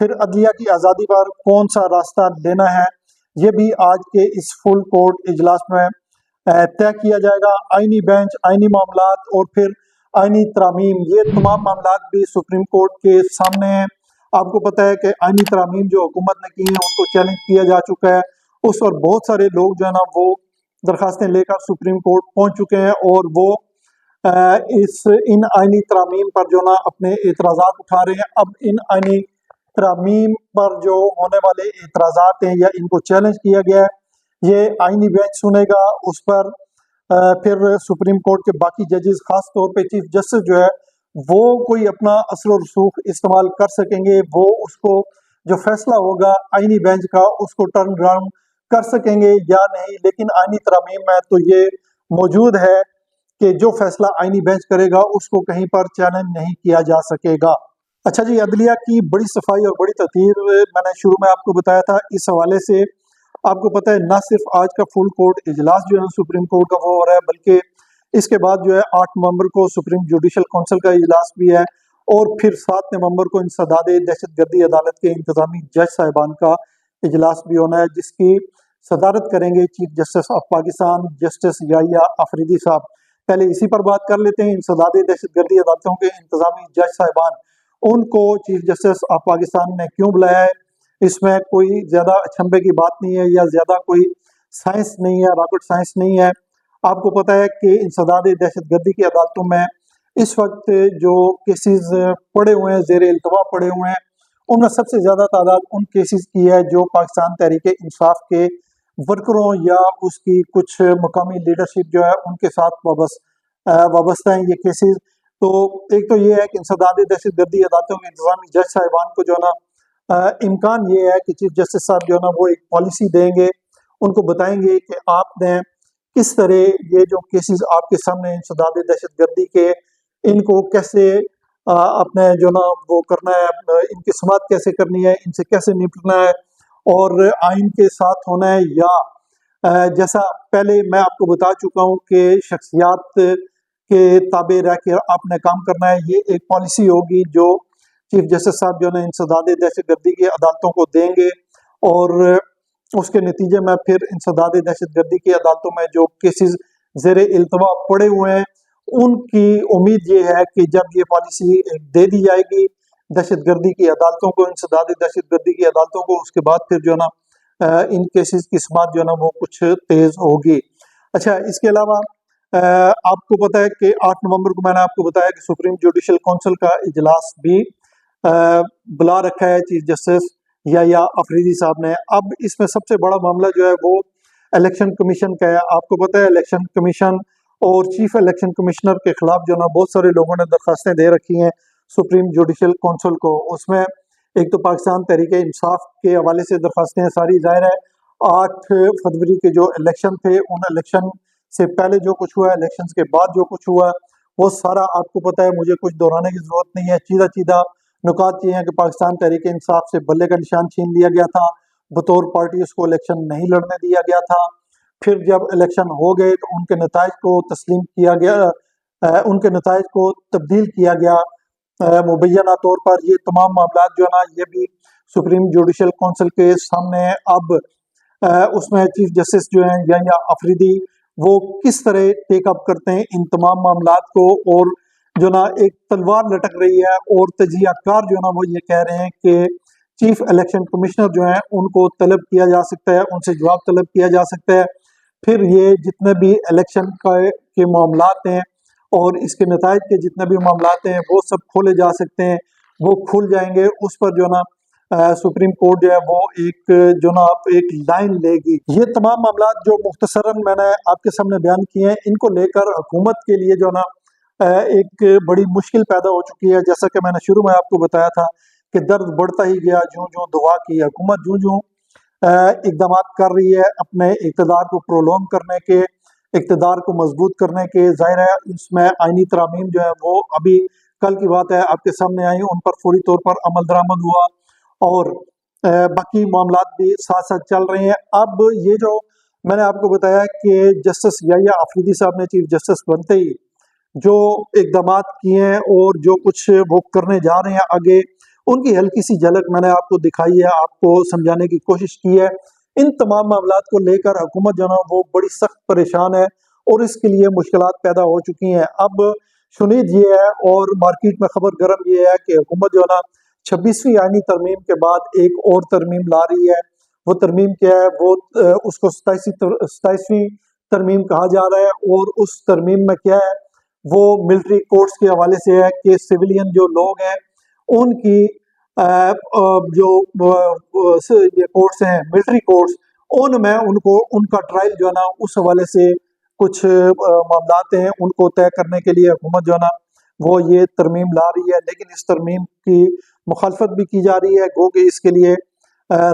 پھر عدلیہ کی آزادی پر کون سا راستہ لینا ہے، یہ بھی آج کے اس فل کورٹ اجلاس میں طے کیا جائے گا۔ آئینی بینچ، آئینی معاملات اور پھر آئینی ترامیم، یہ تمام معاملات بھی سپریم کورٹ کے سامنے ہیں۔ آپ کو پتہ ہے کہ آئینی ترامیم جو حکومت نے کی ہیں ان کو چیلنج کیا جا چکا ہے، اس پر بہت سارے لوگ جو ہے نا وہ درخواستیں لے کر سپریم کورٹ پہنچ چکے ہیں، اور وہ ان آئینی ترامیم پر جو نا اپنے اعتراضات اٹھا رہے ہیں۔ اب ان آئینی ترامیم پر جو ہونے والے اعتراضات ہیں یا ان کو چیلنج کیا گیا ہے، یہ آئینی بینچ سنے گا۔ اس پر پھر سپریم کورٹ کے باقی ججز، خاص طور پہ چیف جسٹس جو ہے وہ کوئی اپنا اثر و رسوخ استعمال کر سکیں گے، وہ اس کو جو فیصلہ ہوگا آئینی بینچ کا اس کو ٹرن اراؤنڈ کر سکیں گے یا نہیں۔ لیکن آئینی ترامیم میں تو یہ موجود ہے کہ جو فیصلہ آئینی بینچ کرے گا اس کو کہیں پر چیلنج نہیں کیا جا سکے گا۔ اچھا جی، عدلیہ کی بڑی صفائی اور بڑی تطہیر میں نے شروع میں آپ کو بتایا تھا۔ اس حوالے سے آپ کو پتہ ہے نہ صرف آج کا فل کورٹ اجلاس جو ہے سپریم کورٹ کا وہ ہو رہا ہے، بلکہ اس کے بعد جو ہے 8 نومبر کو سپریم جوڈیشل کونسل کا اجلاس بھی ہے، اور پھر 7 نومبر کو انسداد دہشت گردی عدالت کے انتظامی جج صاحبان کا اجلاس بھی ہونا ہے، جس کی صدارت کریں گے chief justice of Pakistan justice Yahya Afridi صاحب۔ پہلے اسی پر بات کر لیتے ہیں۔ انسداد دہشت گردی عدالتوں کے انتظامی جج صاحبان، ان کو چیف جسٹس آف پاکستان نے کیوں بلایا ہے؟ اس میں کوئی زیادہ اچنبے کی بات نہیں ہے یا زیادہ کوئی سائنس نہیں ہے، راکٹ سائنس نہیں ہے۔ آپ کو پتہ ہے کہ انسداد دہشت گردی کی عدالتوں میں اس وقت جو کیسز پڑے ہوئے ہیں، زیر التوا پڑے ہوئے ہیں، ان میں سب سے زیادہ تعداد ان کیسز کی ہے جو پاکستان تحریک انصاف کے ورکروں یا اس کی کچھ مقامی لیڈرشپ جو ہے ان کے ساتھ وابستہ ہیں یہ کیسز۔ تو ایک تو یہ ہے کہ انسداد دہشت گردی عدالتوں کے انتظامی جج صاحبان کو جو ہے نا امکان یہ ہے کہ چیف جسٹس صاحب جو ہے نا وہ ایک پالیسی دیں گے، ان کو بتائیں گے کہ آپ نے کس طرح یہ جو کیسز آپ کے سامنے انسداد دہشت گردی کے، ان کو کیسے اپنے جو نا وہ کرنا ہے، ان کی سماعت کیسے کرنی ہے، ان سے کیسے نپٹنا ہے، اور آئین کے ساتھ ہونا ہے، یا جیسا پہلے میں آپ کو بتا چکا ہوں کہ شخصیات کے تابع رہ کے آپ نے کام کرنا ہے۔ یہ ایک پالیسی ہوگی جو چیف جسٹس صاحب جو ہے انسداد دہشت گردی کی عدالتوں کو دیں گے، اور اس کے نتیجے میں پھر انسداد دہشت گردی کی عدالتوں میں جو کیسز زیر التوا پڑے ہوئے ہیں ان کی امید یہ ہے کہ جب یہ پالیسی دے دی جائے گی دہشت گردی کی عدالتوں کو، انسداد دہشت گردی کی عدالتوں کو، اس کے بعد پھر جو ہے نا ان کیسز کی سماعت جو ہے نا وہ کچھ تیز ہوگی۔ اچھا، اس کے علاوہ آپ کو پتہ ہے کہ 8 نومبر کو میں نے آپ کو بتایا کہ سپریم جوڈیشل کونسل کا اجلاس بھی بلا رکھا ہے چیف جسٹس یحییٰ آفریدی صاحب نے۔ اب اس میں سب سے بڑا معاملہ جو ہے وہ الیکشن کمیشن کا ہے۔ آپ کو پتہ ہے الیکشن کمیشن اور چیف الیکشن کمشنر کے خلاف جو نا بہت سارے لوگوں نے درخواستیں دے رکھی ہیں سپریم جوڈیشل کونسل کو۔ اس میں ایک تو پاکستان تحریک انصاف کے حوالے سے درخواستیں ساری، ظاہر ہے 8 فروری کے جو الیکشن تھے ان الیکشن سے پہلے جو کچھ ہوا ہے، الیکشنز کے بعد جو کچھ ہوا ہے وہ سارا آپ کو پتہ ہے، مجھے کچھ دہرانے کی ضرورت نہیں ہے۔ چیدہ نکات یہ ہیں کہ پاکستان تحریک انصاف سے بلے کا نشان چھین لیا گیا تھا، بطور پارٹی اس کو الیکشن نہیں لڑنے دیا گیا تھا۔ پھر جب الیکشن ہو گئے تو ان کے نتائج کو تسلیم کیا گیا، ان کے نتائج کو تبدیل کیا گیا مبینہ طور پر۔ یہ تمام معاملات جو ہے نا یہ بھی سپریم جوڈیشل کونسل کے سامنے ہیں۔ اب اس میں چیف جسٹس جو ہیں یحییٰ آفریدی وہ کس طرح ٹیک اپ کرتے ہیں ان تمام معاملات کو، اور جو نا ایک تلوار لٹک رہی ہے، اور تجزیہ کار جو نا وہ یہ کہہ رہے ہیں کہ چیف الیکشن کمشنر جو ہیں ان کو طلب کیا جا سکتا ہے، ان سے جواب طلب کیا جا سکتا ہے۔ پھر یہ جتنے بھی الیکشن کے معاملات ہیں اور اس کے نتائج کے جتنے بھی معاملات ہیں وہ سب کھولے جا سکتے ہیں، وہ کھل جائیں گے۔ اس پر جو نا سپریم کورٹ جو ہے وہ ایک لائن لے گی۔ یہ تمام معاملات جو مختصراً میں نے آپ کے سامنے بیان کیے ہیں، ان کو لے کر حکومت کے لیے جو نا ایک بڑی مشکل پیدا ہو چکی ہے۔ جیسا کہ میں نے شروع میں آپ کو بتایا تھا کہ درد بڑھتا ہی گیا جوں دعا کی، حکومت جوں اقدامات کر رہی ہے اپنے اقتدار کو پرولونگ کرنے کے، اقتدار کو مضبوط کرنے کے۔ ظاہر ہے اس میں آئینی ترامیم جو ہے وہ ابھی کل کی بات ہے آپ کے سامنے آئی، ان پر فوری طور پر عمل درآمد ہوا، اور باقی معاملات بھی ساتھ ساتھ چل رہے ہیں۔ اب یہ جو میں نے آپ کو بتایا کہ جسٹس یحییٰ آفریدی صاحب نے چیف جسٹس بنتے ہی جو اقدامات کیے ہیں اور جو کچھ وہ کرنے جا رہے ہیں آگے، ان کی ہلکی سی جھلک میں نے آپ کو دکھائی ہے، آپ کو سمجھانے کی کوشش کی ہے۔ ان تمام معاملات کو لے کر حکومت جو ہے نا وہ بڑی سخت پریشان ہے اور اس کے لیے مشکلات پیدا ہو چکی ہیں۔ اب شنید یہ ہے اور مارکیٹ میں خبر گرم یہ ہے کہ حکومت جو ہے نا 26ویں آئینی ترمیم کے بعد ایک اور ترمیم لا رہی ہے۔ وہ ترمیم کیا ہے؟ وہ اس کو 27ویں ترمیم کہا جا رہا ہے، اور اس ترمیم میں کیا ہے؟ وہ ملٹری کورٹس کے حوالے سے ہے کہ سویلین جو لوگ ہیں ان کی جو یہ کورٹس ہیں ملٹری کورٹس، ان میں ان کا ٹرائل جو ہے نا اس حوالے سے کچھ معاملات ہیں، ان کو طے کرنے کے لیے حکومت جو ہے نا وہ یہ ترمیم لا رہی ہے، لیکن اس ترمیم کی مخالفت بھی کی جا رہی ہے، گو کہ اس کے لیے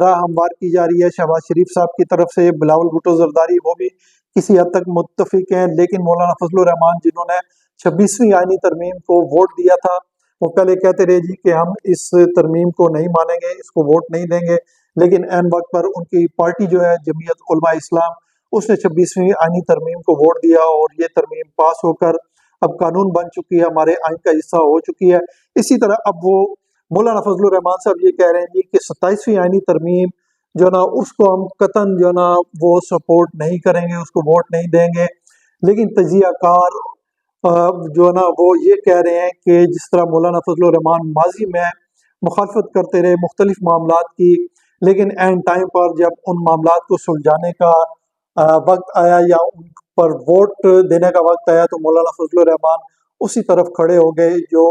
راہ ہموار کی جا رہی ہے شہباز شریف صاحب کی طرف سے۔ بلاول بھٹو زرداری وہ بھی کسی حد تک متفق ہیں، لیکن مولانا فضل الرحمان جنہوں نے 26ویں آئینی ترمیم کو ووٹ دیا تھا، وہ پہلے کہتے رہے جی کہ ہم اس ترمیم کو نہیں مانیں گے، اس کو ووٹ نہیں دیں گے، لیکن عین وقت پر ان کی پارٹی جو ہے جمعیت علماء اسلام، اس نے 26ویں آئینی ترمیم کو ووٹ دیا اور یہ ترمیم پاس ہو کر اب قانون بن چکی ہے، ہمارے آئین کا حصہ ہو چکی ہے۔ اسی طرح اب وہ مولانا فضل الرحمان صاحب یہ کہہ رہے ہیں جی کہ 27ویں آئینی ترمیم جو ہے نا اس کو ہم قطعاً جو ہے نا وہ سپورٹ نہیں کریں گے، اس کو ووٹ نہیں دیں گے، لیکن تجزیہ کار جو ہے نا وہ یہ کہہ رہے ہیں کہ جس طرح مولانا فضل الرحمان ماضی میں مخالفت کرتے رہے مختلف معاملات کی، لیکن اینڈ ٹائم پر جب ان معاملات کو سلجھانے کا وقت آیا یا ان پر ووٹ دینے کا وقت آیا تو مولانا فضل الرحمان اسی طرف کھڑے ہو گئے جو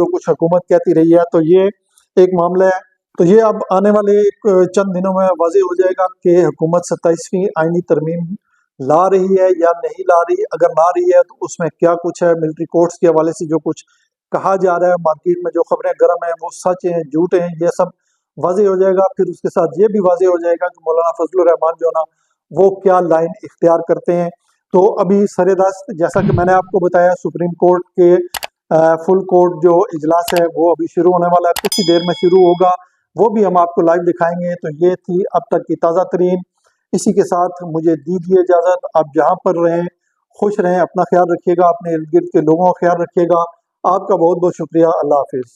کچھ حکومت کہتی رہی ہے۔ تو یہ ایک معاملہ ہے، تو یہ اب آنے والے چند دنوں میں واضح ہو جائے گا کہ حکومت 27ویں آئینی ترمیم لا رہی ہے یا نہیں لا رہی۔ اگر لا رہی ہے تو اس میں کیا کچھ ہے، ملٹری کورٹس کے حوالے سے جو کچھ کہا جا رہا ہے، مارکیٹ میں جو خبریں گرم ہیں وہ سچ ہیں جھوٹ ہیں، یہ سب واضح ہو جائے گا۔ پھر اس کے ساتھ یہ بھی واضح ہو جائے گا کہ مولانا فضل الرحمان جو ہے نا وہ کیا لائن اختیار کرتے ہیں۔ تو ابھی سر دست جیسا کہ میں نے آپ کو بتایا، سپریم کورٹ کے فل کورٹ جو اجلاس ہے وہ ابھی شروع ہونے والا ہے، کچھ ہی دیر میں شروع ہوگا، وہ بھی ہم آپ کو لائیو دکھائیں گے۔ تو یہ تھی اب تک کی تازہ ترین، اسی کے ساتھ مجھے دیجیے اجازت۔ آپ جہاں پر رہیں خوش رہیں، اپنا خیال رکھیے گا، اپنے ارد گرد کے لوگوں کا خیال رکھیے گا۔ آپ کا بہت بہت شکریہ، اللہ حافظ۔